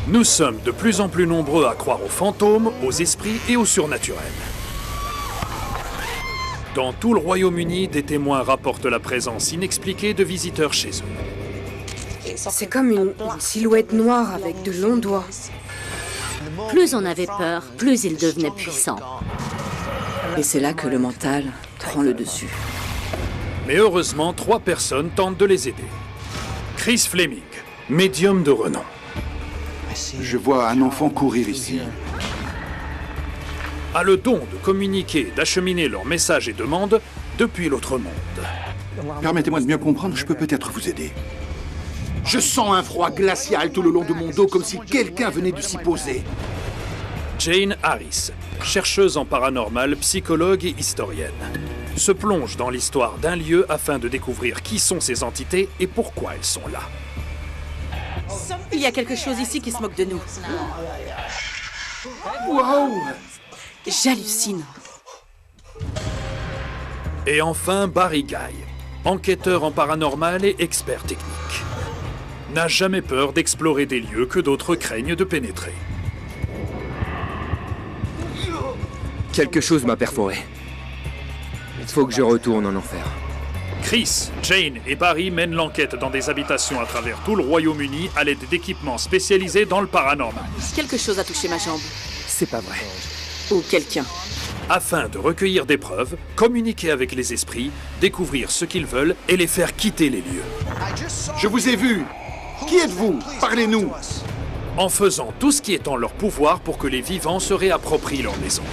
Nous sommes de plus en plus nombreux à croire aux fantômes, aux esprits et au surnaturel. Dans tout le Royaume-Uni, des témoins rapportent la présence inexpliquée de visiteurs chez eux. C'est comme une silhouette noire avec de longs doigts. Plus on avait peur, plus il devenait puissant. Et c'est là que le mental prend le dessus. Mais heureusement, 3 personnes tentent de les aider. Chris Fleming, médium de renom. Je vois un enfant courir ici. A le don de communiquer et d'acheminer leurs messages et demandes depuis l'autre monde. Permettez-moi de mieux comprendre, je peux peut-être vous aider. Je sens un froid glacial tout le long de mon dos, comme si quelqu'un venait de s'y poser. Jane Harris, chercheuse en paranormal, psychologue et historienne, se plonge dans l'histoire d'un lieu afin de découvrir qui sont ces entités et pourquoi elles sont là. Il y a quelque chose ici qui se moque de nous. Waouh! J'hallucine. Et enfin, Barry Guy, enquêteur en paranormal et expert technique, n'a jamais peur d'explorer des lieux que d'autres craignent de pénétrer. Quelque chose m'a perforé. Il faut que je retourne en enfer. Chris, Jane et Barry mènent l'enquête dans des habitations à travers tout le Royaume-Uni à l'aide d'équipements spécialisés dans le paranormal. Quelque chose a touché ma jambe. C'est pas vrai. Ou quelqu'un. Afin de recueillir des preuves, communiquer avec les esprits, découvrir ce qu'ils veulent et les faire quitter les lieux. Je vous ai vu! Qui êtes-vous? Parlez-nous! En faisant tout ce qui est en leur pouvoir pour que les vivants se réapproprient leur maison.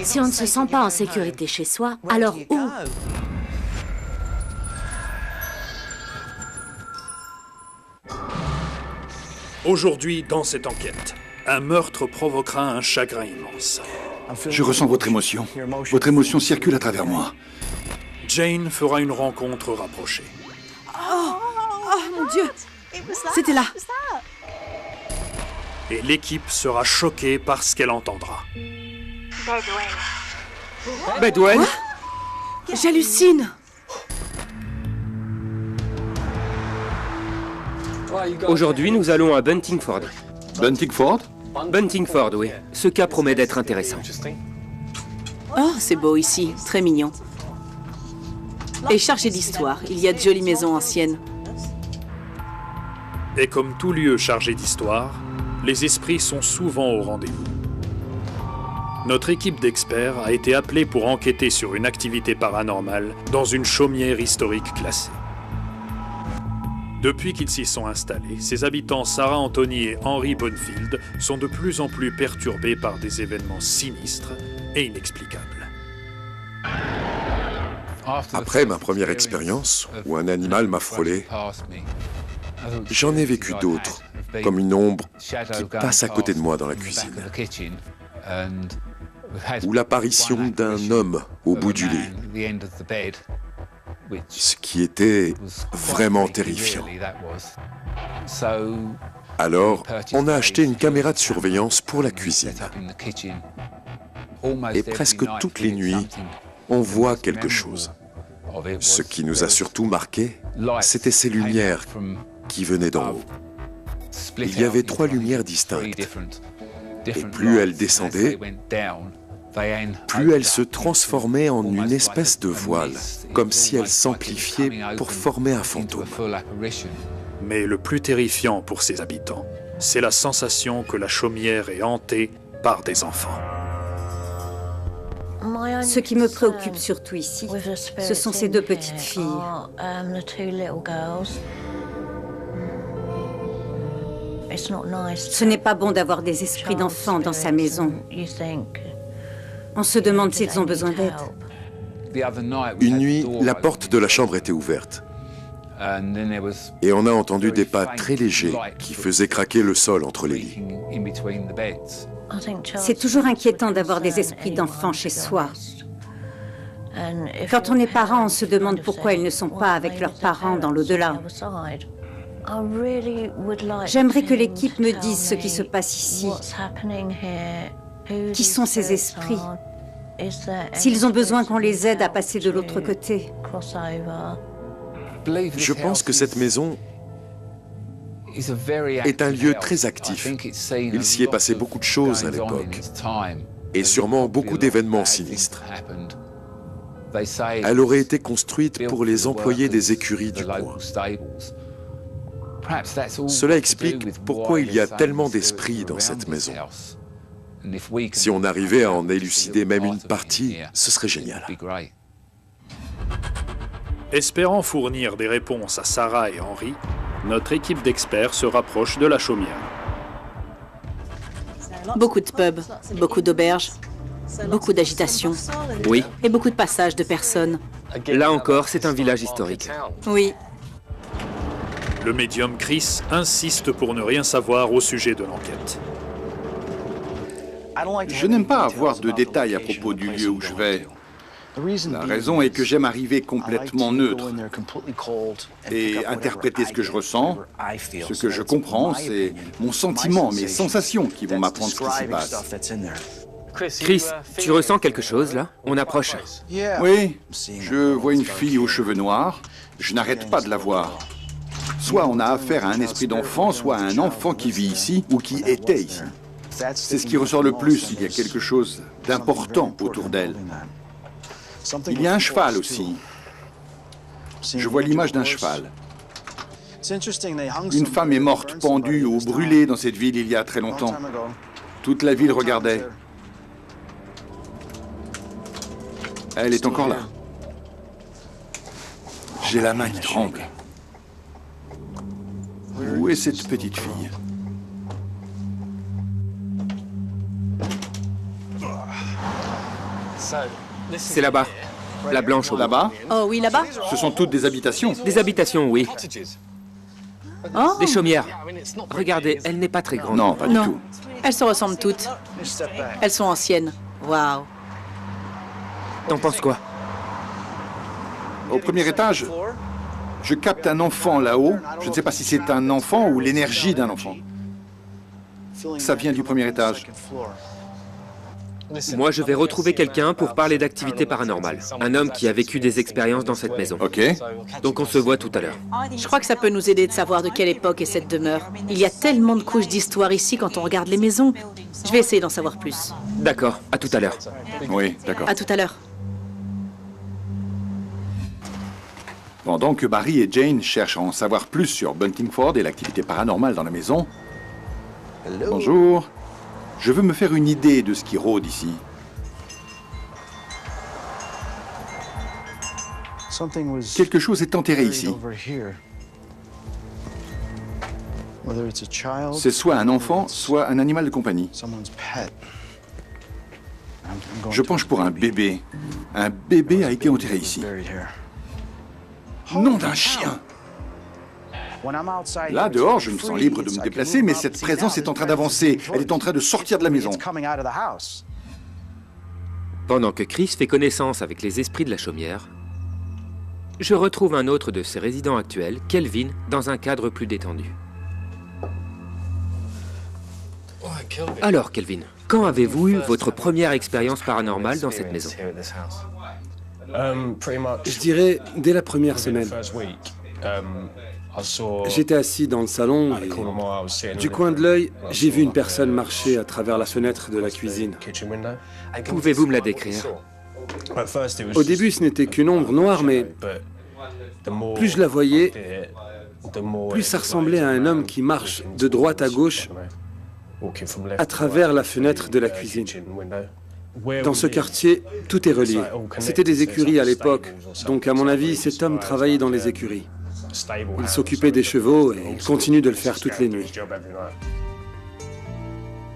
Si on ne se sent pas en sécurité chez soi, alors où? Aujourd'hui, dans cette enquête, un meurtre provoquera un chagrin immense. Je ressens votre émotion. Votre émotion circule à travers moi. Jane fera une rencontre rapprochée. Oh mon Dieu! C'était là. Et l'équipe sera choquée par ce qu'elle entendra. Bedouin? J'hallucine. Aujourd'hui, nous allons à Buntingford. Buntingford? Buntingford, oui. Ce cas promet d'être intéressant. Oh, c'est beau ici. Très mignon. Et chargé d'histoire. Il y a de jolies maisons anciennes. Et comme tout lieu chargé d'histoire, les esprits sont souvent au rendez-vous. Notre équipe d'experts a été appelée pour enquêter sur une activité paranormale dans une chaumière historique classée. Depuis qu'ils s'y sont installés, ses habitants Sarah Anthony et Henry Bonfield sont de plus en plus perturbés par des événements sinistres et inexplicables. Après ma première expérience, où un animal m'a frôlé, j'en ai vécu d'autres, comme une ombre qui passe à côté de moi dans la cuisine, ou l'apparition d'un homme au bout du lit, ce qui était vraiment terrifiant. Alors, on a acheté une caméra de surveillance pour la cuisine. Et presque toutes les nuits, on voit quelque chose. Ce qui nous a surtout marqué, c'était ces lumières qui venaient d'en haut. Il y avait 3 lumières distinctes. Et plus elles descendaient, plus elles se transformaient en une espèce de voile, comme si elles s'amplifiaient pour former un fantôme. Mais le plus terrifiant pour ses habitants, c'est la sensation que la chaumière est hantée par des enfants. Ce qui me préoccupe surtout ici, ce sont ces 2 petites filles. Ce n'est pas bon d'avoir des esprits d'enfants dans sa maison. On se demande s'ils ont besoin d'aide. Une nuit, la porte de la chambre était ouverte. Et on a entendu des pas très légers qui faisaient craquer le sol entre les lits. C'est toujours inquiétant d'avoir des esprits d'enfants chez soi. Quand on est parent, on se demande pourquoi ils ne sont pas avec leurs parents dans l'au-delà. J'aimerais que l'équipe me dise ce qui se passe ici. Qui sont ces esprits? S'ils ont besoin qu'on les aide à passer de l'autre côté. Je pense que cette maison est un lieu très actif. Il s'y est passé beaucoup de choses à l'époque, et sûrement beaucoup d'événements sinistres. Elle aurait été construite pour les employés des écuries du coin. Cela explique pourquoi il y a tellement d'esprits dans cette maison. Si on arrivait à en élucider même une partie, ce serait génial. Espérant fournir des réponses à Sarah et Henry, notre équipe d'experts se rapproche de la chaumière. Beaucoup de pubs, beaucoup d'auberges, beaucoup d'agitation. Oui, Et beaucoup de passages de personnes. là encore, c'est un village historique. Oui, Le médium Chris insiste pour ne rien savoir au sujet de l'enquête. Je n'aime pas avoir de détails à propos du lieu où je vais. La raison est que j'aime arriver complètement neutre et interpréter ce que je ressens. Ce que je comprends, c'est mon sentiment, mes sensations qui vont m'apprendre ce qui s'y passe. Chris, tu ressens quelque chose, là? On approche. Oui, je vois une fille aux cheveux noirs. Je n'arrête pas de la voir. Soit on a affaire à un esprit d'enfant, soit à un enfant qui vit ici ou qui était ici. C'est ce qui ressort le plus. Il y a quelque chose d'important autour d'elle. Il y a un cheval aussi. Je vois l'image d'un cheval. Une femme est morte, pendue ou brûlée dans cette ville il y a très longtemps. Toute la ville regardait. Elle est encore là. J'ai la main qui tremble. Où est cette petite fille? C'est là-bas, la blanche au bout. Là-bas? oh oui, là-bas. Ce sont toutes des habitations. Des habitations, oui. Oh, Des chaumières. Regardez, elle n'est pas très grande. Non, pas du non, tout. elles se ressemblent toutes. Elles sont anciennes. Waouh. T'en penses quoi? Au premier étage, je capte un enfant là-haut. Je ne sais pas si c'est un enfant ou l'énergie d'un enfant. Ça vient du premier étage. Moi, je vais retrouver quelqu'un pour parler d'activité paranormale. Un homme qui a vécu des expériences dans cette maison. Ok. Donc on se voit tout à l'heure. Je crois que ça peut nous aider de savoir de quelle époque est cette demeure. Il y a tellement de couches d'histoire ici quand on regarde les maisons. Je vais essayer d'en savoir plus. D'accord, à tout à l'heure. Oui, d'accord. À tout à l'heure. Pendant que Barry et Jane cherchent à en savoir plus sur Buntingford et l'activité paranormale dans la maison... Bonjour. Je veux me faire une idée de ce qui rôde ici. Quelque chose est enterré ici. C'est soit un enfant, soit un animal de compagnie. Je penche pour un bébé. Un bébé a été enterré ici. Nom d'un chien! Là, dehors, je me sens libre de me déplacer, mais cette présence est en train d'avancer. Elle est en train de sortir de la maison. Pendant que Chris fait connaissance avec les esprits de la chaumière, je retrouve un autre de ses résidents actuels, Kelvin, dans un cadre plus détendu. Alors, Kelvin, quand avez-vous eu votre première expérience paranormale dans cette maison? Je dirais dès la première semaine. J'étais assis dans le salon et du coin de l'œil, j'ai vu une personne marcher à travers la fenêtre de la cuisine. Pouvez-vous me la décrire? Au début, ce n'était qu'une ombre noire, mais plus je la voyais, plus ça ressemblait à un homme qui marche de droite à gauche à travers la fenêtre de la cuisine. Dans ce quartier, tout est relié. C'était des écuries à l'époque, donc à mon avis, cet homme travaillait dans les écuries. Il s'occupait des chevaux et il continue de le faire toutes les nuits.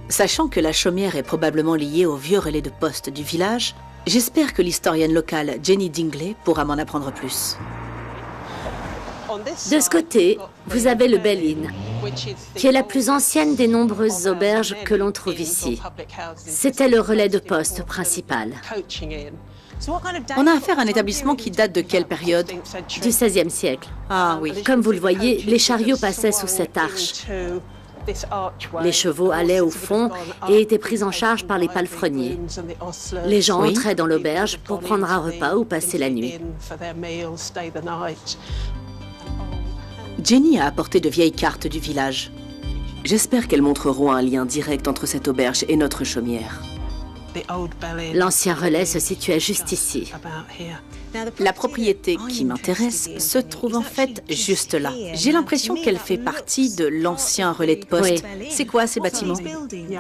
Sachant que la chaumière est probablement liée au vieux relais de poste du village, j'espère que l'historienne locale Jenny Dingley pourra m'en apprendre plus. De ce côté, vous avez le Bell Inn, qui est la plus ancienne des nombreuses auberges que l'on trouve ici. C'était le relais de poste principal. On a affaire à un établissement qui date de quelle période? Du XVIe siècle. Ah oui. Comme vous le voyez, les chariots passaient sous cette arche. Les chevaux allaient au fond et étaient pris en charge par les palefreniers. Les gens entraient dans l'auberge pour prendre un repas ou passer la nuit. Jenny a apporté de vieilles cartes du village. J'espère qu'elles montreront un lien direct entre cette auberge et notre chaumière. L'ancien relais se situait juste ici. La propriété qui m'intéresse se trouve en fait juste là. J'ai l'impression qu'elle fait partie de l'ancien relais de poste. Oui. C'est quoi ces bâtiments?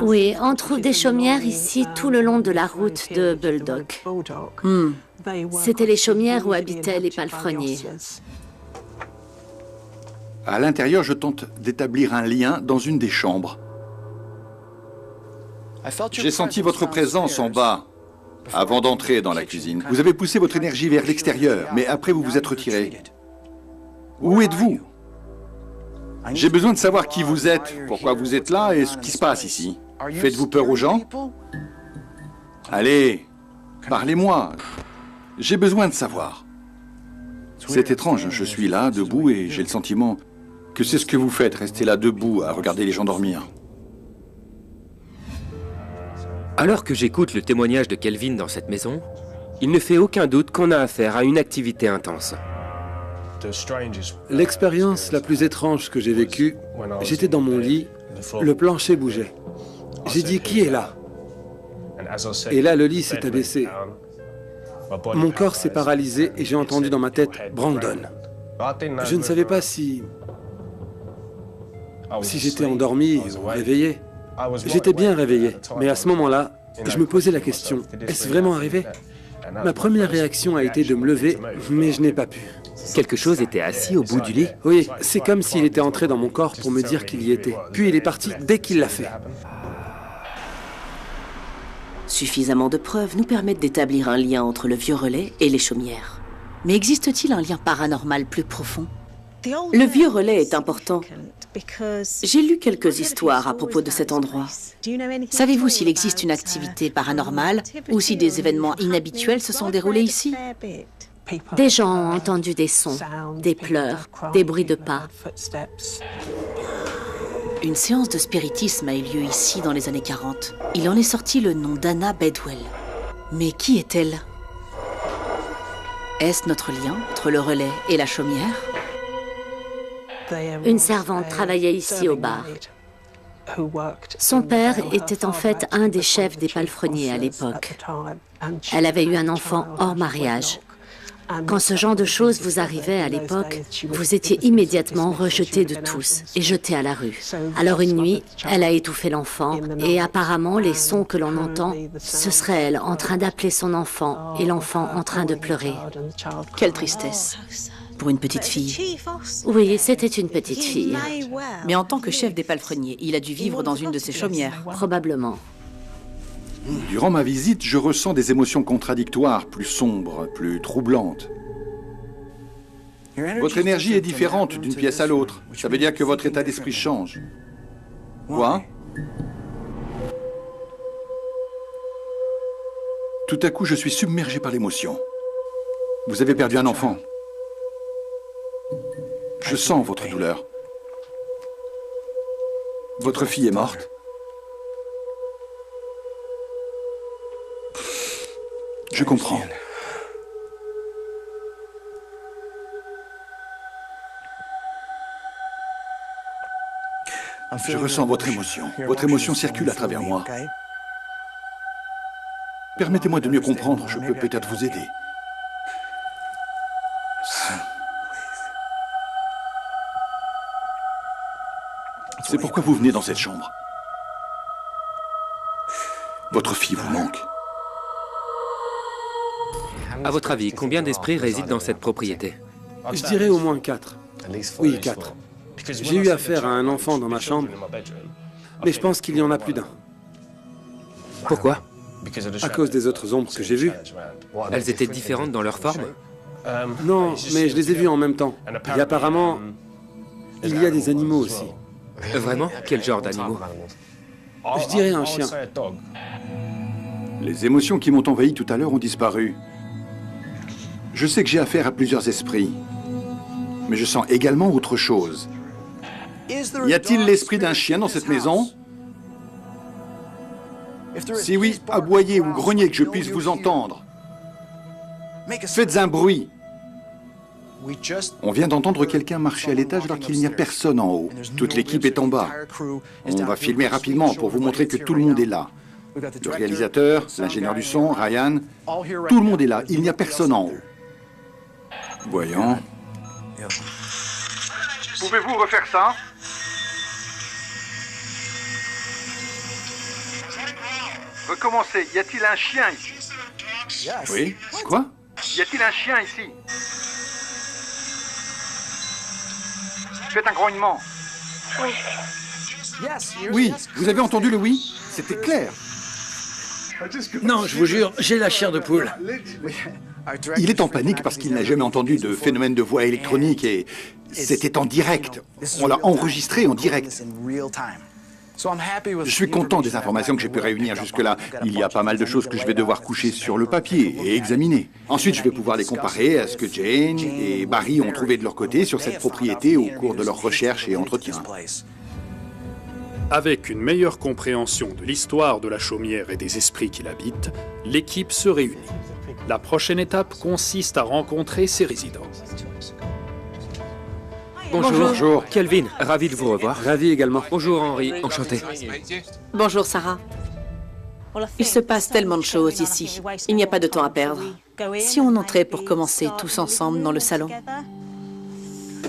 Oui, on trouve des chaumières ici tout le long de la route de Bulldog. C'était les chaumières où habitaient les palefreniers. À l'intérieur, je tente d'établir un lien dans une des chambres. J'ai senti votre présence en bas, avant d'entrer dans la cuisine. Vous avez poussé votre énergie vers l'extérieur, mais après vous vous êtes retiré. Où êtes-vous? J'ai besoin de savoir qui vous êtes, pourquoi vous êtes là et ce qui se passe ici. Faites-vous peur aux gens? Allez, parlez-moi. J'ai besoin de savoir. C'est étrange, je suis là, debout, et j'ai le sentiment que c'est ce que vous faites, rester là debout à regarder les gens dormir. Alors que j'écoute le témoignage de Kelvin dans cette maison, il ne fait aucun doute qu'on a affaire à une activité intense. L'expérience la plus étrange que j'ai vécue, j'étais dans mon lit, le plancher bougeait. J'ai dit, qui est là? Et là, le lit s'est abaissé. Mon corps s'est paralysé et j'ai entendu dans ma tête, Brandon. Je ne savais pas si j'étais endormi ou réveillé. J'étais bien réveillé, mais à ce moment-là, je me posais la question, est-ce vraiment arrivé? Ma première réaction a été de me lever, mais je n'ai pas pu. Quelque chose était assis au bout du lit? Oui, c'est comme s'il était entré dans mon corps pour me dire qu'il y était. Puis il est parti dès qu'il l'a fait. Suffisamment de preuves nous permettent d'établir un lien entre le vieux relais et les chaumières. Mais existe-t-il un lien paranormal plus profond? Le vieux relais est important. J'ai lu quelques histoires à propos de cet endroit. Savez-vous s'il existe une activité paranormale ou si des événements inhabituels se sont déroulés ici? Des gens ont entendu des sons, des pleurs, des bruits de pas. Une séance de spiritisme a eu lieu ici dans les années 40. Il en est sorti le nom d'Anna Bedwell. Mais qui est-elle? Est-ce notre lien entre le relais et la chaumière? Une servante travaillait ici au bar. Son père était en fait un des chefs des palefreniers à l'époque. Elle avait eu un enfant hors mariage. Quand ce genre de choses vous arrivait à l'époque, vous étiez immédiatement rejeté de tous et jeté à la rue. Alors une nuit, elle a étouffé l'enfant et apparemment les sons que l'on entend, ce serait elle en train d'appeler son enfant et l'enfant en train de pleurer. Quelle tristesse pour une petite fille. Oui, c'était une petite fille. Mais en tant que chef des palefreniers, il a dû vivre dans une de ces chaumières. Probablement. Durant ma visite, je ressens des émotions contradictoires, plus sombres, plus troublantes. Votre énergie est différente d'une pièce à l'autre. Ça veut dire que votre état d'esprit change. Quoi? Tout à coup, je suis submergé par l'émotion. Vous avez perdu un enfant. Je sens votre douleur. Votre fille est morte. Je comprends. Je ressens votre émotion. Votre émotion circule à travers moi. Permettez-moi de mieux comprendre, je peux peut-être vous aider. C'est pourquoi vous venez dans cette chambre. Votre fille vous manque. À votre avis, combien d'esprits résident dans cette propriété? Je dirais au moins 4. Oui, 4. J'ai eu affaire à un enfant dans ma chambre, mais je pense qu'il y en a plus d'un. Pourquoi? À cause des autres ombres que j'ai vues. Elles étaient différentes dans leur forme? Non, mais je les ai vues en même temps. Et apparemment, il y a des animaux aussi. Vraiment? Quel genre d'animaux? Je dirais un chien. Les émotions qui m'ont envahi tout à l'heure ont disparu. Je sais que j'ai affaire à plusieurs esprits, mais je sens également autre chose. Y a-t-il l'esprit d'un chien dans cette maison? Si oui, aboyez ou grognez que je puisse vous entendre. Faites un bruit. On vient d'entendre quelqu'un marcher à l'étage alors qu'il n'y a personne en haut. Toute l'équipe est en bas. On va filmer rapidement pour vous montrer que tout le monde est là. Le réalisateur, l'ingénieur du son, Ryan, tout le monde est là. Il n'y a personne en haut. Voyons. Pouvez-vous refaire ça? Recommencez. Y a-t-il un chien ici? Oui. Quoi? Y a-t-il un chien ici? Faites un grognement. Oui, vous avez entendu le oui? C'était clair. Non, je vous jure, j'ai la chair de poule. Il est en panique parce qu'il n'a jamais entendu de phénomène de voix électronique et c'était en direct. On l'a enregistré en direct. Je suis content des informations que j'ai pu réunir jusque-là. Il y a pas mal de choses que je vais devoir coucher sur le papier et examiner. Ensuite, je vais pouvoir les comparer à ce que Jane et Barry ont trouvé de leur côté sur cette propriété au cours de leurs recherches et entretiens. Avec une meilleure compréhension de l'histoire de la chaumière et des esprits qui l'habitent, l'équipe se réunit. La prochaine étape consiste à rencontrer ses résidents. Bonjour. Bonjour. Kelvin, ravi de vous revoir. Ravi également. Bonjour Henri, enchanté. Bonjour Sarah. Il se passe tellement de choses ici. Il n'y a pas de temps à perdre. Si on entrait pour commencer tous ensemble dans le salon.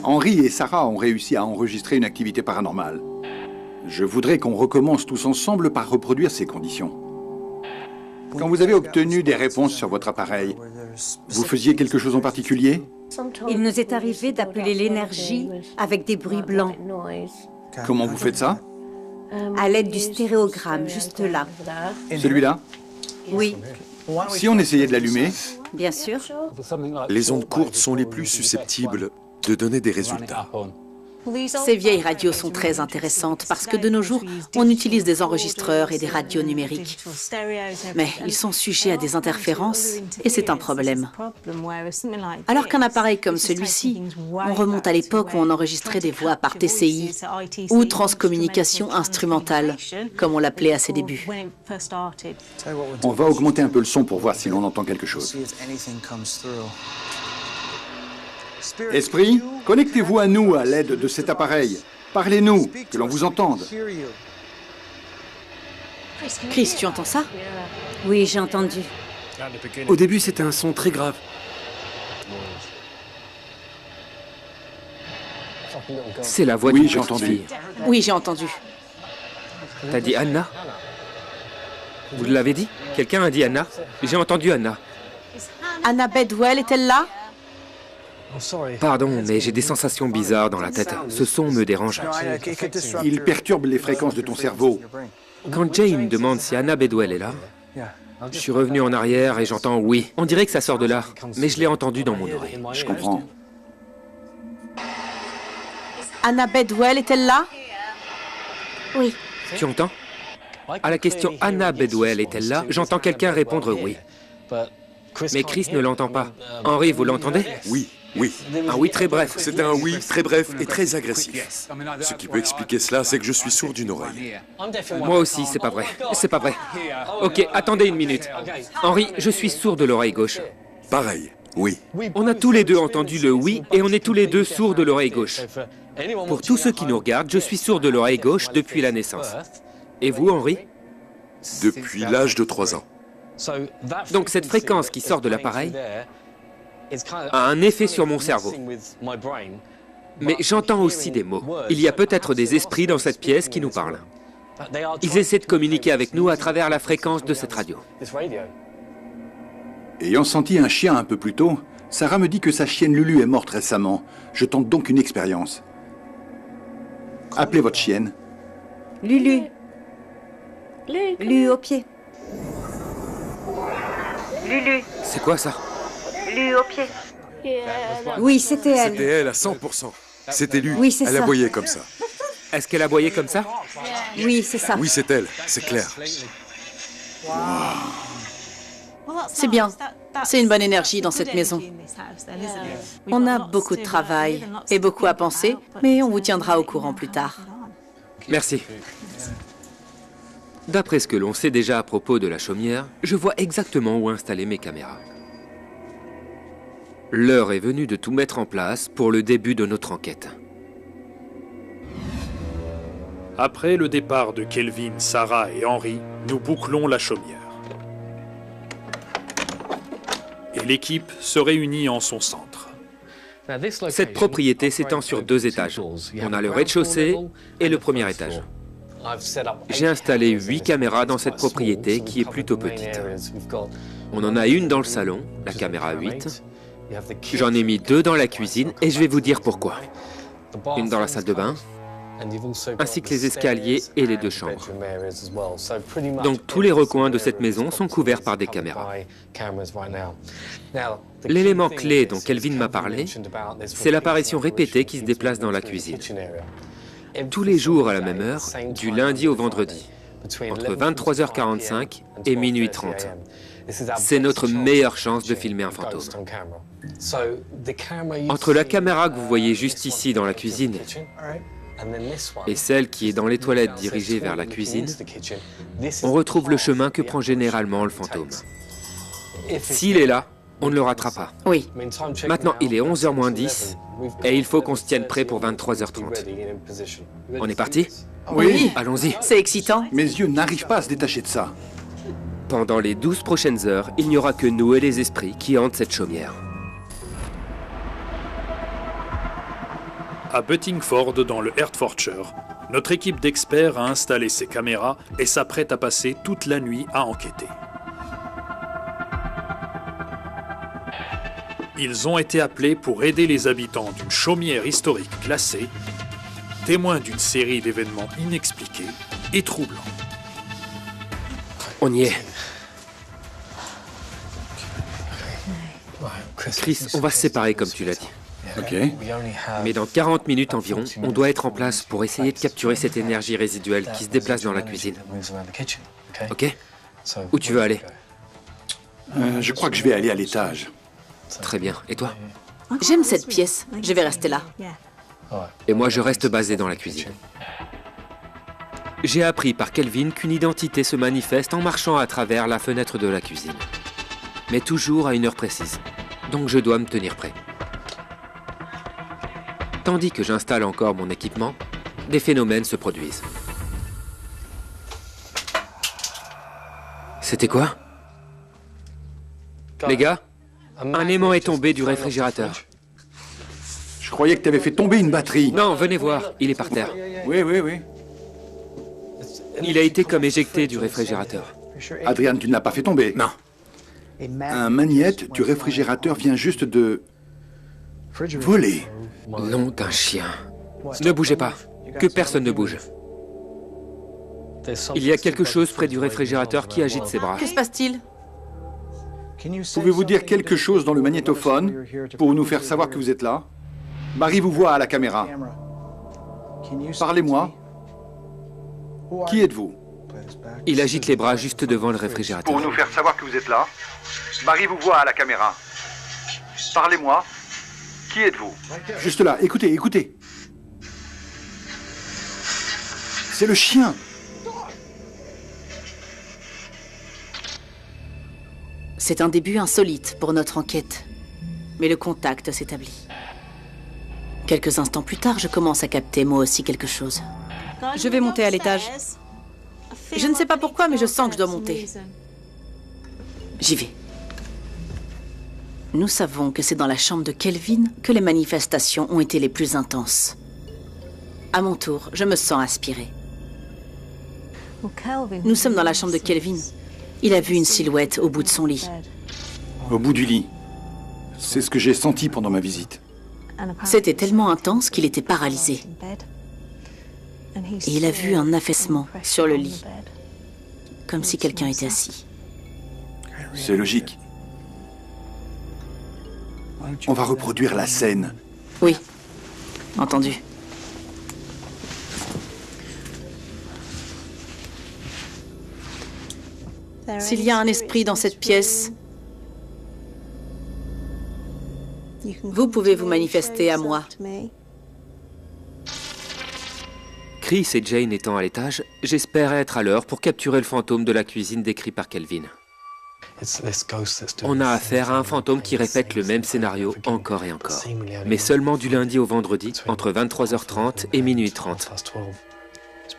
Henri et Sarah ont réussi à enregistrer une activité paranormale. Je voudrais qu'on recommence tous ensemble par reproduire ces conditions. Quand vous avez obtenu des réponses sur votre appareil, vous faisiez quelque chose en particulier? Il nous est arrivé d'appeler l'énergie avec des bruits blancs, Comment vous faites ça? à l'aide du stéréogramme, juste là. Celui-là? Oui, Si on essayait de l'allumer, bien sûr. Les ondes courtes sont les plus susceptibles de donner des résultats. Ces vieilles radios sont très intéressantes parce que de nos jours, on utilise des enregistreurs et des radios numériques. Mais ils sont sujets à des interférences et c'est un problème. Alors qu'un appareil comme celui-ci, on remonte à l'époque où on enregistrait des voix par TCI ou transcommunication instrumentale, comme on l'appelait à ses débuts. on va augmenter un peu le son pour voir si l'on entend quelque chose. Esprit, connectez-vous à nous à l'aide de cet appareil. Parlez-nous, que l'on vous entende. Chris, tu entends ça? Oui, j'ai entendu. Au début, c'était un son très grave. C'est la voix Oui, d'une j'ai petite entendu. fille. Oui, j'ai entendu. T'as dit Anna? Vous l'avez dit? Quelqu'un a dit Anna? J'ai entendu Anna. Anna Bedwell est-elle là? Pardon, mais j'ai des sensations bizarres dans la tête. Ce son me dérange. Il perturbe les fréquences de ton cerveau. Quand Jane demande si Anna Bedwell est là, je suis revenu en arrière et j'entends oui. On dirait que ça sort de là, mais je l'ai entendu dans mon oreille. Je comprends. Anna Bedwell est-elle là? Oui. Tu entends? À la question Anna Bedwell est-elle là, j'entends quelqu'un répondre oui. Mais Chris ne l'entend pas. Henri, vous l'entendez? Oui, oui. Un oui très bref. C'est un oui très bref et très agressif. Ce qui peut expliquer cela, c'est que je suis sourd d'une oreille. Moi aussi, c'est pas vrai. C'est pas vrai. Ok, attendez une minute. Henri, je suis sourd de l'oreille gauche. Pareil, oui. On a tous les deux entendu le oui et on est tous les deux sourds de l'oreille gauche. Pour tous ceux qui nous regardent, je suis sourd de l'oreille gauche depuis la naissance. Et vous, Henri? Depuis l'âge de 3 ans. Donc cette fréquence qui sort de l'appareil a un effet sur mon cerveau. Mais j'entends aussi des mots. Il y a peut-être des esprits dans cette pièce qui nous parlent. Ils essaient de communiquer avec nous à travers la fréquence de cette radio. Ayant senti un chien un peu plus tôt, Sarah me dit que sa chienne Lulu est morte récemment. Je tente donc une expérience. Appelez votre chienne. Lulu. Lulu au pied. Lulu. C'est quoi ça? Lulu au pied. Oui, c'était elle. C'était elle à 100%. C'était lui. Oui, c'est Elle ça. aboyait comme ça. Est-ce qu'elle aboyait comme ça? Oui, c'est ça. Oui, c'est elle, c'est clair. C'est bien. C'est une bonne énergie dans cette maison. On a beaucoup de travail et beaucoup à penser, mais on vous tiendra au courant plus tard. Merci. D'après ce que l'on sait déjà à propos de la chaumière, je vois exactement où installer mes caméras. L'heure est venue de tout mettre en place pour le début de notre enquête. Après le départ de Kelvin, Sarah et Henry, nous bouclons la chaumière. Et l'équipe se réunit en son centre. Cette propriété s'étend sur 2 étages. On a le rez-de-chaussée et le premier étage. J'ai installé 8 caméras dans cette propriété qui est plutôt petite. On en a une dans le salon, la caméra 8. J'en ai mis 2 dans la cuisine et je vais vous dire pourquoi. Une dans la salle de bain, ainsi que les escaliers et les 2 chambres. Donc tous les recoins de cette maison sont couverts par des caméras. L'élément clé dont Kelvin m'a parlé, c'est l'apparition répétée qui se déplace dans la cuisine. Tous les jours à la même heure, du lundi au vendredi, entre 23h45 et minuit 30. C'est notre meilleure chance de filmer un fantôme. Entre la caméra que vous voyez juste ici dans la cuisine et celle qui est dans les toilettes dirigées vers la cuisine, on retrouve le chemin que prend généralement le fantôme. S'il est là, on ne le ratera pas. Oui. Maintenant, il est 11h moins 10 et il faut qu'on se tienne prêt pour 23h30. On est parti? Oui. Allons-y. C'est excitant. Mes yeux n'arrivent pas à se détacher de ça. Pendant les 12 prochaines heures, il n'y aura que nous et les esprits qui hantent cette chaumière. À Buttingford, dans le Hertfordshire, notre équipe d'experts a installé ses caméras et s'apprête à passer toute la nuit à enquêter. Ils ont été appelés pour aider les habitants d'une chaumière historique classée, témoins d'une série d'événements inexpliqués et troublants. On y est. Chris, on va se séparer comme tu l'as dit. Ok. Mais dans 40 minutes environ, on doit être en place pour essayer de capturer cette énergie résiduelle qui se déplace dans la cuisine. Ok? Où tu veux aller? Je crois que je vais aller à l'étage. Très bien. Et toi? J'aime cette pièce. Je vais rester là. Et moi, je reste basé dans la cuisine. J'ai appris par Kelvin qu'une identité se manifeste en marchant à travers la fenêtre de la cuisine. Mais toujours à une heure précise. Donc je dois me tenir prêt. Tandis que j'installe encore mon équipement, des phénomènes se produisent. C'était quoi? Les gars, un aimant est tombé du réfrigérateur. Je croyais que tu avais fait tomber une batterie. Non, venez voir, il est par terre. Oui, oui, oui. Il a été comme éjecté du réfrigérateur. Adrian, tu ne l'as pas fait tomber? Non. Un magnète du réfrigérateur vient juste de... voler. Nom d'un chien. Ne bougez pas. Que personne ne bouge. Il y a quelque chose près du réfrigérateur qui agite ses bras. Que se passe-t-il? Pouvez-vous dire quelque chose dans le magnétophone pour nous faire savoir que vous êtes là? Barry vous voit à la caméra. Parlez-moi. Qui êtes-vous? Il agite les bras juste devant le réfrigérateur. Pour nous faire savoir que vous êtes là. Barry vous voit à la caméra. Parlez-moi. Qui êtes-vous? Juste là, écoutez, écoutez. C'est le chien. C'est un début insolite pour notre enquête. Mais le contact s'établit. Quelques instants plus tard, je commence à capter moi aussi quelque chose. Je vais monter à l'étage. Je ne sais pas pourquoi, mais je sens que je dois monter. J'y vais. Nous savons que c'est dans la chambre de Kelvin que les manifestations ont été les plus intenses. À mon tour, je me sens aspirée. Nous sommes dans la chambre de Kelvin. Il a vu une silhouette au bout de son lit. Au bout du lit. C'est ce que j'ai senti pendant ma visite. C'était tellement intense qu'il était paralysé. Et il a vu un affaissement sur le lit, comme si quelqu'un était assis. C'est logique. On va reproduire la scène. Oui, entendu. S'il y a un esprit dans cette pièce, vous pouvez vous manifester à moi. Chris et Jane étant à l'étage, j'espère être à l'heure pour capturer le fantôme de la cuisine décrit par Kelvin. On a affaire à un fantôme qui répète le même scénario encore et encore. Mais seulement du lundi au vendredi, entre 23h30 et minuit 30.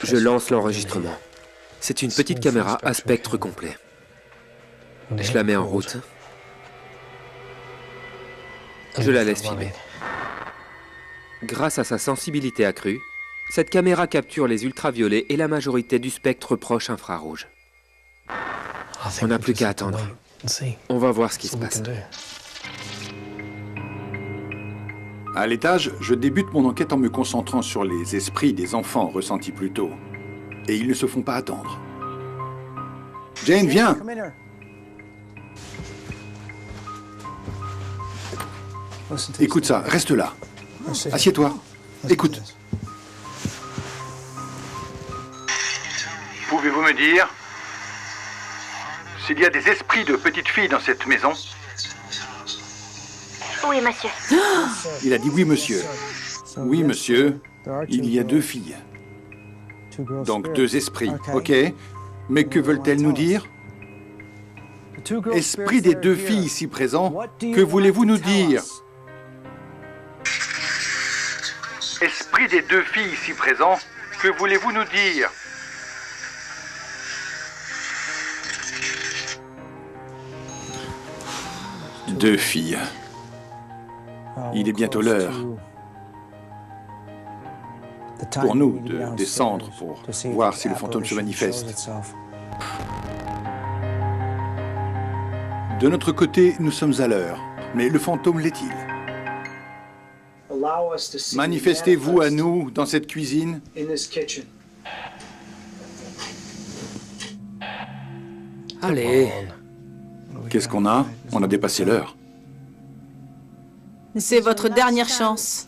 Je lance l'enregistrement. C'est une petite caméra à spectre complet. Je la mets en route. Je la laisse filmer. Grâce à sa sensibilité accrue, cette caméra capture les ultraviolets et la majorité du spectre proche infrarouge. On n'a plus qu'à attendre. On va voir ce qui se passe. À l'étage, je débute mon enquête en me concentrant sur les esprits des enfants ressentis plus tôt. Et ils ne se font pas attendre. Jane, viens! Écoute ça, reste là. Assieds-toi. Écoute. Pouvez-vous me dire s'il y a des esprits de petites filles dans cette maison? Oui, monsieur. Il a dit oui, monsieur. Oui, monsieur. Il y a 2 filles. Donc 2 esprits, ok. Mais que veulent-elles nous dire? Esprit des 2 filles ici présents, que voulez-vous nous dire? Esprit des 2 filles ici présents, que voulez-vous nous dire? Deux filles. Il est bientôt l'heure pour nous de descendre pour voir si le fantôme se manifeste. De notre côté, nous sommes à l'heure. Mais le fantôme l'est-il? Manifestez-vous à nous dans cette cuisine. Allez. Qu'est-ce qu'on a? On a dépassé l'heure. C'est votre dernière chance.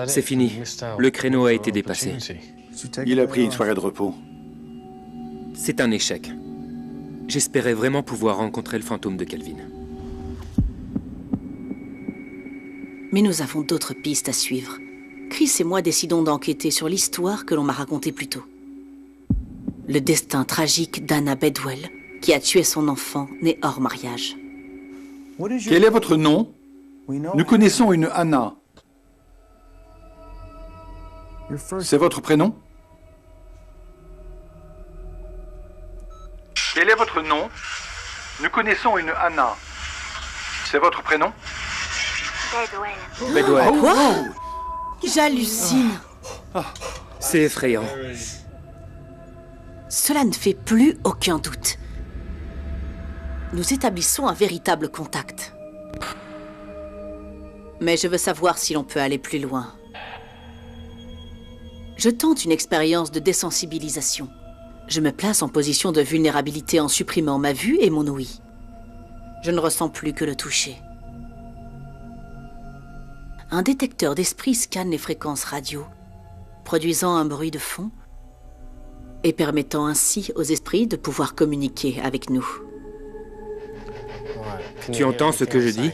C'est fini. Le créneau a été dépassé. Il a pris une soirée de repos. C'est un échec. J'espérais vraiment pouvoir rencontrer le fantôme de Calvin. Mais nous avons d'autres pistes à suivre. Chris et moi décidons d'enquêter sur l'histoire que l'on m'a racontée plus tôt. Le destin tragique d'Anna Bedwell, qui a tué son enfant né hors mariage. Quel est votre nom? Nous connaissons une Anna. C'est votre prénom? Quel est votre nom? Nous connaissons une Anna. C'est votre prénom? Bedwell. Quoi? J'hallucine. C'est effrayant. Cela ne fait plus aucun doute. Nous établissons un véritable contact. Mais je veux savoir si l'on peut aller plus loin. Je tente une expérience de désensibilisation. Je me place en position de vulnérabilité en supprimant ma vue et mon ouïe. Je ne ressens plus que le toucher. Un détecteur d'esprit scanne les fréquences radio, produisant un bruit de fond et permettant ainsi aux esprits de pouvoir communiquer avec nous. Tu entends ce que je dis?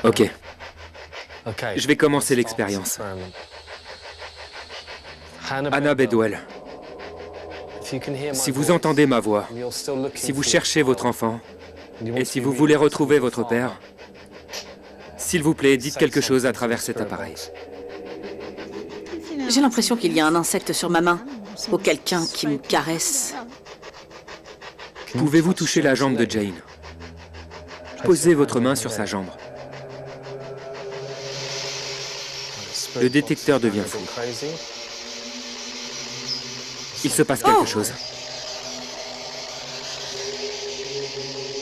Ok. Je vais commencer l'expérience. Anna Bedwell, si vous entendez ma voix, si vous cherchez votre enfant, et si vous voulez retrouver votre père, s'il vous plaît, dites quelque chose à travers cet appareil. J'ai l'impression qu'il y a un insecte sur ma main, ou quelqu'un qui me caresse. Pouvez-vous toucher la jambe de Jane? Posez votre main sur sa jambe. Le détecteur devient fou. Il se passe quelque chose.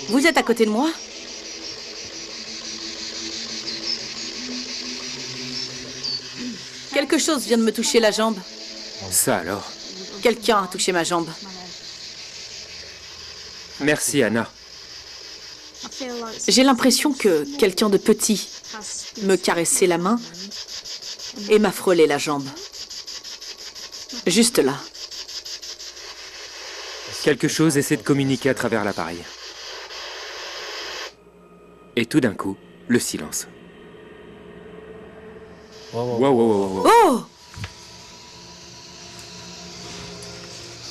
Vous êtes à côté de moi? Quelque chose vient de me toucher la jambe. Ça alors? Quelqu'un a touché ma jambe. Merci, Anna. J'ai l'impression que quelqu'un de petit me caressait la main et m'a frôlé la jambe. Juste là. Quelque chose essaie de communiquer à travers l'appareil. Et tout d'un coup, le silence. Wow, wow, wow, wow. Oh!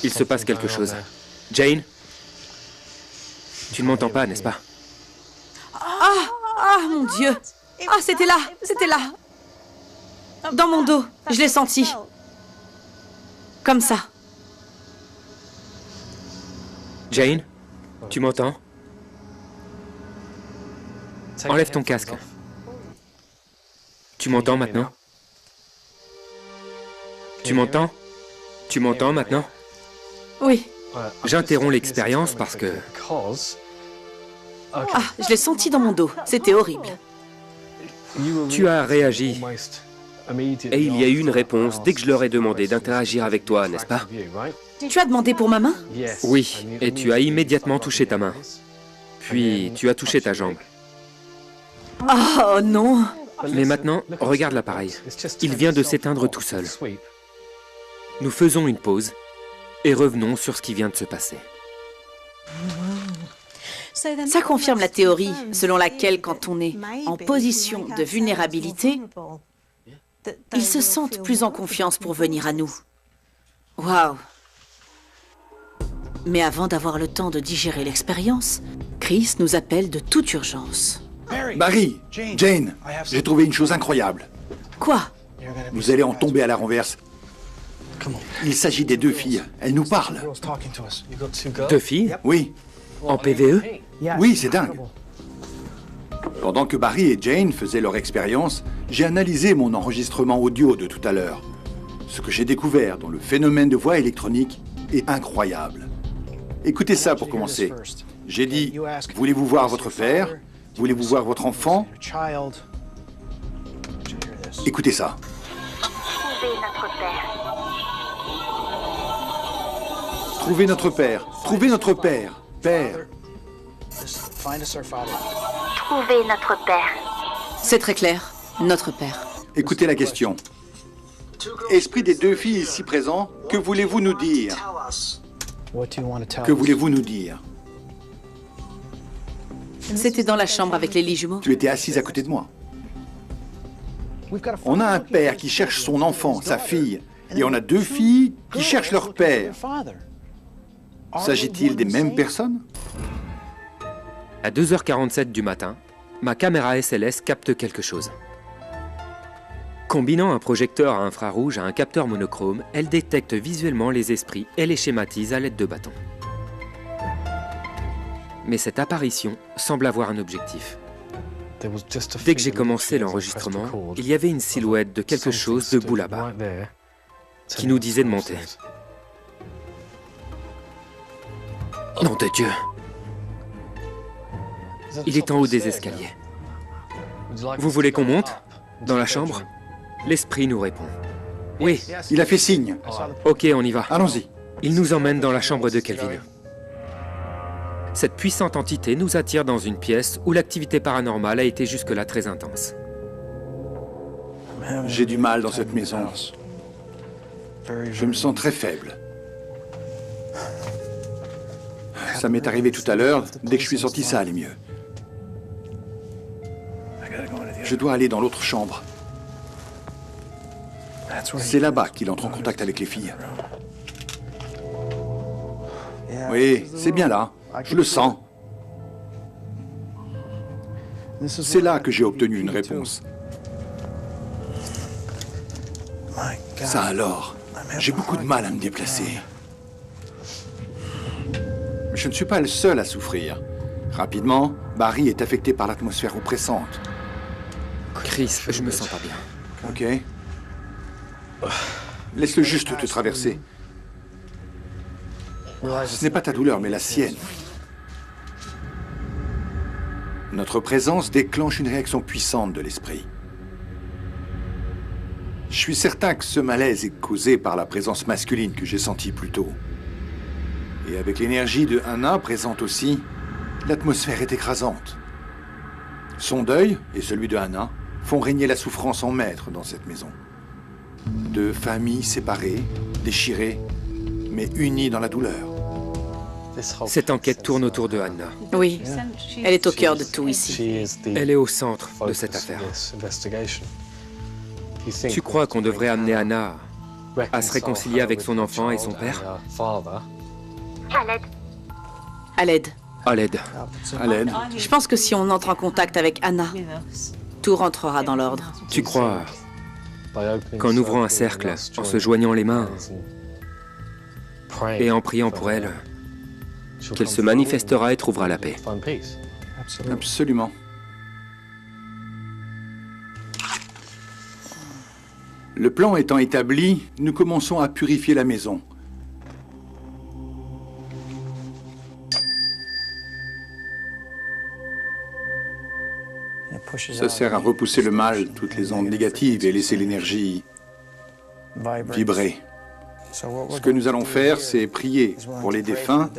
Il se passe quelque chose. Jane? Tu ne m'entends pas, n'est-ce pas? Ah, mon Dieu! Ah, c'était là! Dans mon dos, je l'ai senti. Comme ça. Jane? Tu m'entends? Enlève ton casque. Tu m'entends maintenant? Tu m'entends? Tu m'entends maintenant? Oui. J'interromps l'expérience parce que... Ah, je l'ai senti dans mon dos. C'était horrible. Tu as réagi. Et il y a eu une réponse dès que je leur ai demandé d'interagir avec toi, n'est-ce pas? Tu as demandé pour ma main? Oui, et tu as immédiatement touché ta main. Puis tu as touché ta jambe. Oh non! Mais maintenant, regarde l'appareil. Il vient de s'éteindre tout seul. Nous faisons une pause et revenons sur ce qui vient de se passer. Ça confirme la théorie selon laquelle quand on est en position de vulnérabilité, ils se sentent plus en confiance pour venir à nous. Waouh! Mais avant d'avoir le temps de digérer l'expérience, Chris nous appelle de toute urgence. Barry, Jane, j'ai trouvé une chose incroyable. Quoi? Vous allez en tomber à la renverse. Il s'agit des deux filles. Elles nous parlent. Deux filles? Oui. En PVE? Oui, c'est dingue. Pendant que Barry et Jane faisaient leur expérience, j'ai analysé mon enregistrement audio de tout à l'heure. Ce que j'ai découvert dans le phénomène de voix électronique est incroyable. Écoutez ça pour commencer. J'ai dit, voulez-vous voir votre père? Voulez-vous voir votre enfant? Écoutez ça. Trouvez notre père. Trouvez notre père. Père. Trouvez notre père. C'est très clair. Notre père. Écoutez la question. Esprit des deux filles ici présents, que voulez-vous nous dire? Que voulez-vous nous dire? C'était dans la chambre avec les lits jumeaux. Tu étais assise à côté de moi. On a un père qui cherche son enfant, sa fille, et on a deux filles qui cherchent leur père. S'agit-il des mêmes personnes? À 2h47 du matin, ma caméra SLS capte quelque chose. Combinant un projecteur à infrarouge à un capteur monochrome, elle détecte visuellement les esprits et les schématise à l'aide de bâtons. Mais cette apparition semble avoir un objectif. Dès que j'ai commencé l'enregistrement, il y avait une silhouette de quelque chose debout là-bas, qui nous disait de monter. Nom de Dieu! Il est en haut des escaliers. Vous voulez qu'on monte? Dans la chambre? L'esprit nous répond. Oui. Il a fait signe. Ok, on y va. Allons-y. Il nous emmène dans la chambre de Kelvin. Cette puissante entité nous attire dans une pièce où l'activité paranormale a été jusque-là très intense. J'ai du mal dans cette maison. Je me sens très faible. Ça m'est arrivé tout à l'heure. Dès que je suis sorti, ça allait mieux. Je dois aller dans l'autre chambre. C'est là-bas qu'il entre en contact avec les filles. Oui, c'est bien là. Je le sens. C'est là que j'ai obtenu une réponse. Ça alors, j'ai beaucoup de mal à me déplacer. Mais je ne suis pas le seul à souffrir. Rapidement, Barry est affecté par l'atmosphère oppressante. Chris, je me sens pas bien. Ok. Laisse-le juste te traverser. Ce n'est pas ta douleur, mais la sienne. Notre présence déclenche une réaction puissante de l'esprit. Je suis certain que ce malaise est causé par la présence masculine que j'ai sentie plus tôt. Et avec l'énergie de Anna présente aussi, l'atmosphère est écrasante. Son deuil et celui de Anna font régner la souffrance en maître dans cette maison. Deux familles séparées, déchirées, mais unies dans la douleur. Cette enquête tourne autour de Anna. Oui, elle est au cœur de tout ici. Elle est au centre de cette affaire. Tu crois qu'on devrait amener Anna à se réconcilier avec son enfant et son père. À l'aide. À l'aide. À l'aide. Je pense que si on entre en contact avec Anna, tout rentrera dans l'ordre. Tu crois qu'en ouvrant un cercle, en se joignant les mains et en priant pour elle, qu'elle se manifestera et trouvera la paix? Absolument. Le plan étant établi, nous commençons à purifier la maison. Ça sert à repousser le mal, toutes les ondes négatives et laisser l'énergie vibrer. Ce que nous allons faire, c'est prier pour les défunts.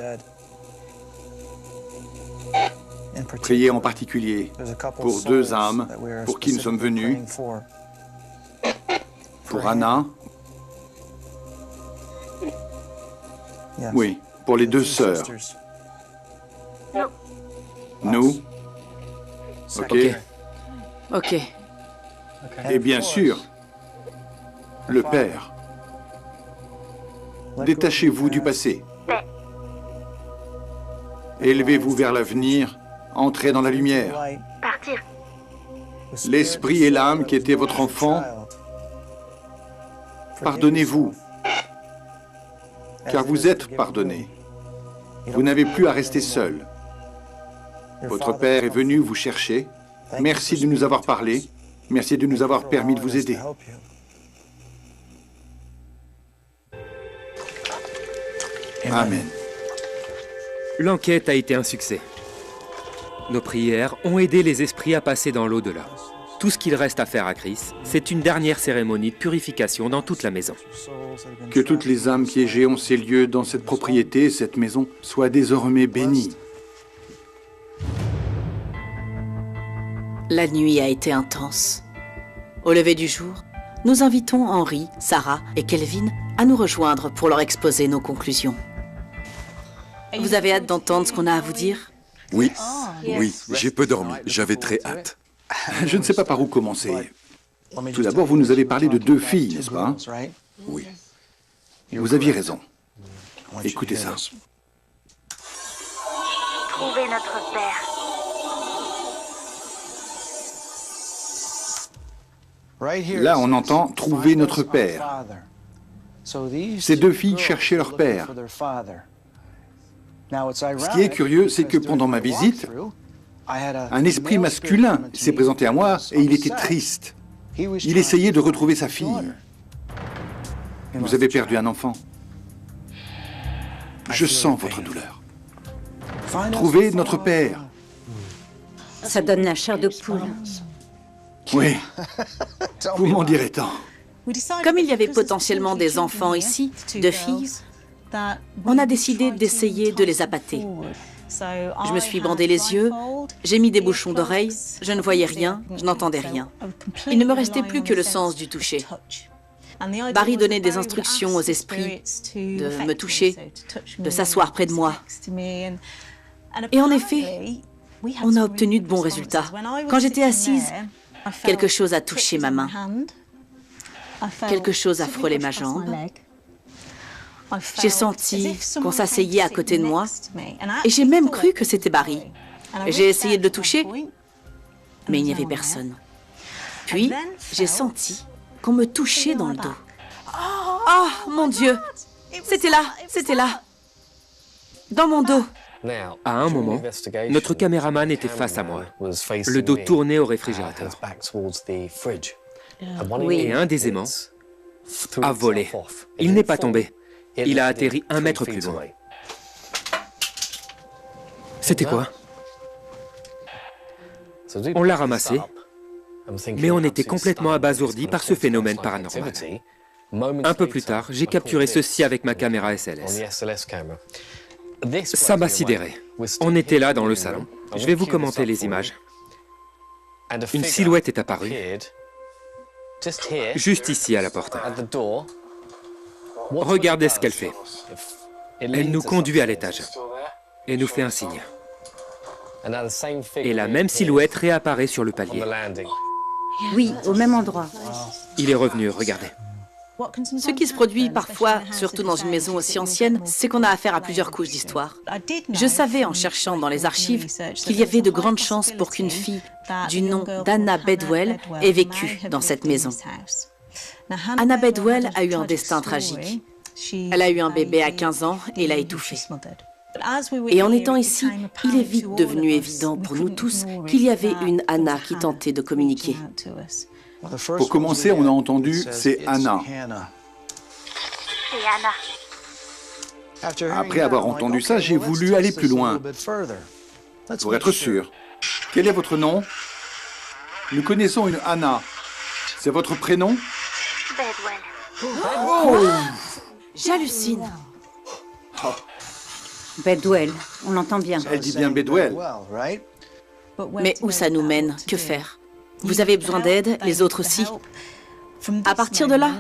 Prier en particulier pour 2 âmes pour qui nous sommes venus. Pour Anna. Oui, pour les 2 sœurs. Nous. Ok. Ok. Et bien sûr, le Père. Détachez-vous du passé. Élevez-vous vers l'avenir. Entrez dans la lumière. Partir. L'esprit et l'âme qui étaient votre enfant, pardonnez-vous. Car vous êtes pardonnés. Vous n'avez plus à rester seul. Votre Père est venu vous chercher. Merci de nous avoir parlé. Merci de nous avoir permis de vous aider. Amen. L'enquête a été un succès. Nos prières ont aidé les esprits à passer dans l'au-delà. Tout ce qu'il reste à faire à Chris, c'est une dernière cérémonie de purification dans toute la maison. Que toutes les âmes piégées ont ces lieux dans cette propriété, cette maison, soient désormais bénies. La nuit a été intense. Au lever du jour, nous invitons Henry, Sarah et Kelvin à nous rejoindre pour leur exposer nos conclusions. Vous avez hâte d'entendre ce qu'on a à vous dire? Oui, oui, j'ai peu dormi. J'avais très hâte. Je ne sais pas par où commencer. Tout d'abord, vous nous avez parlé de 2 filles, n'est-ce pas? Oui. Vous aviez raison. Écoutez ça. Trouver notre Père. Là, on entend « trouver notre Père ». Ces 2 filles cherchaient leur père. Ce qui est curieux, c'est que pendant ma visite, un esprit masculin s'est présenté à moi et il était triste. Il essayait de retrouver sa fille. Vous avez perdu un enfant. Je sens votre douleur. Trouvez notre Père. Ça donne la chair de poule. Oui, vous m'en direz tant. Comme il y avait potentiellement des enfants ici, 2 filles, on a décidé d'essayer de les appâter. Je me suis bandé les yeux, j'ai mis des bouchons d'oreilles, je ne voyais rien, je n'entendais rien. Il ne me restait plus que le sens du toucher. Barry donnait des instructions aux esprits de me toucher, de s'asseoir près de moi. Et en effet, on a obtenu de bons résultats. Quand j'étais assise, quelque chose a touché ma main. Quelque chose a frôlé ma jambe. J'ai senti qu'on s'asseyait à côté de moi et j'ai même cru que c'était Barry. J'ai essayé de le toucher, mais il n'y avait personne. Puis, j'ai senti qu'on me touchait dans le dos. Oh, mon Dieu! C'était là, dans mon dos. À un moment, notre caméraman était face à moi, le dos tourné au réfrigérateur. Et un des aimants a volé. Il n'est pas tombé. Il a atterri 1 mètre plus loin. C'était quoi? On l'a ramassé, mais on était complètement abasourdi par ce phénomène paranormal. Un peu plus tard, j'ai capturé ceci avec ma caméra SLS. Ça m'a sidéré. On était là dans le salon. Je vais vous commenter les images. Une silhouette est apparue, juste ici à la porte. Regardez ce qu'elle fait. Elle nous conduit à l'étage et nous fait un signe. Et la même silhouette réapparaît sur le palier. Oui, au même endroit. Il est revenu, regardez. Ce qui se produit parfois, surtout dans une maison aussi ancienne, c'est qu'on a affaire à plusieurs couches d'histoire. Je savais en cherchant dans les archives qu'il y avait de grandes chances pour qu'une fille du nom d'Anna Bedwell ait vécu dans cette maison. Anna Bedwell a eu un destin tragique. Elle a eu un bébé à 15 ans et l'a étouffé. Et en étant ici, il est vite devenu évident pour nous tous qu'il y avait une Anna qui tentait de communiquer. Pour commencer, on a entendu « c'est Anna ». Après avoir entendu ça, j'ai voulu aller plus loin, pour être sûr. Quel est votre nom? Nous connaissons une Anna. C'est votre prénom? Bedwell. J'hallucine. Bedwell, on l'entend bien. Elle dit bien Bedwell. Mais où ça nous mène? Que faire? Vous avez besoin d'aide, les autres aussi. À partir de là,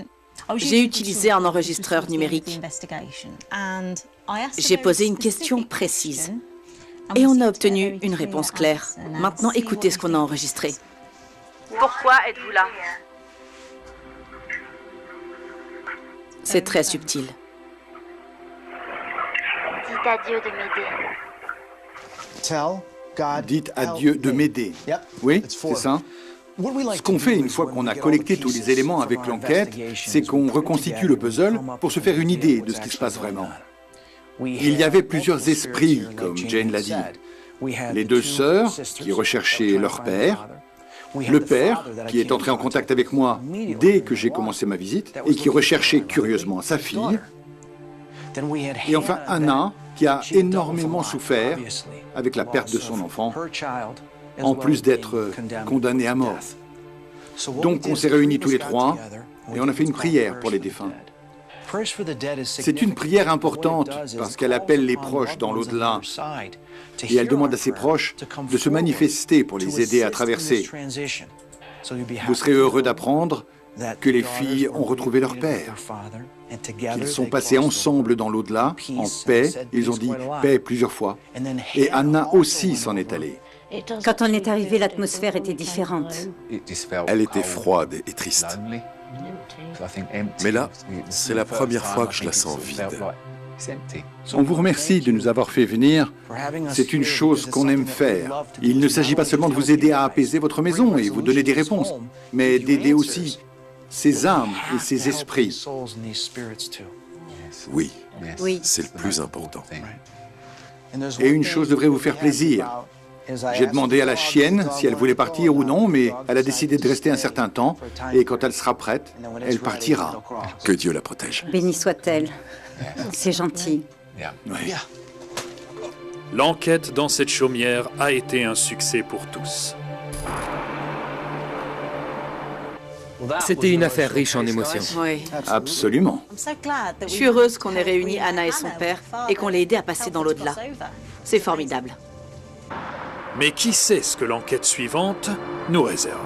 j'ai utilisé un enregistreur numérique. J'ai posé une question précise. Et on a obtenu une réponse claire. Maintenant, écoutez ce qu'on a enregistré. Pourquoi êtes-vous là? C'est très subtil. Dites à Dieu de m'aider. Dites à Dieu de m'aider. Oui, c'est ça. Ce qu'on fait une fois qu'on a collecté tous les éléments avec l'enquête, c'est qu'on reconstitue le puzzle pour se faire une idée de ce qui se passe vraiment. Il y avait plusieurs esprits, comme Jane l'a dit. Les deux sœurs qui recherchaient leur père, le père qui est entré en contact avec moi dès que j'ai commencé ma visite et qui recherchait curieusement sa fille, et enfin Anna qui a énormément souffert avec la perte de son enfant, en plus d'être condamnée à mort. Donc on s'est réunis tous les trois et on a fait une prière pour les défunts. C'est une prière importante parce qu'elle appelle les proches dans l'au-delà et elle demande à ses proches de se manifester pour les aider à traverser. Vous serez heureux d'apprendre que les filles ont retrouvé leur père, qu'ils sont passés ensemble dans l'au-delà, en paix, ils ont dit paix plusieurs fois, et Anna aussi s'en est allée. Quand on est arrivé, l'atmosphère était différente. Elle était froide et triste. Mais là, c'est la première fois que je la sens vide. On vous remercie de nous avoir fait venir. C'est une chose qu'on aime faire. Il ne s'agit pas seulement de vous aider à apaiser votre maison et vous donner des réponses, mais d'aider aussi ces âmes et ces esprits. Oui, Oui. c'est le plus important. Et une chose devrait vous faire plaisir. J'ai demandé à la chienne si elle voulait partir ou non, mais elle a décidé de rester un certain temps, et quand elle sera prête, elle partira. Que Dieu la protège. Bénie soit-elle. C'est gentil. Oui. L'enquête dans cette chaumière a été un succès pour tous. C'était une affaire riche en émotions. Oui. Absolument. Je suis heureuse qu'on ait réuni Anna et son père et qu'on l'ait aidé à passer dans l'au-delà. C'est formidable. Mais qui sait ce que l'enquête suivante nous réserve?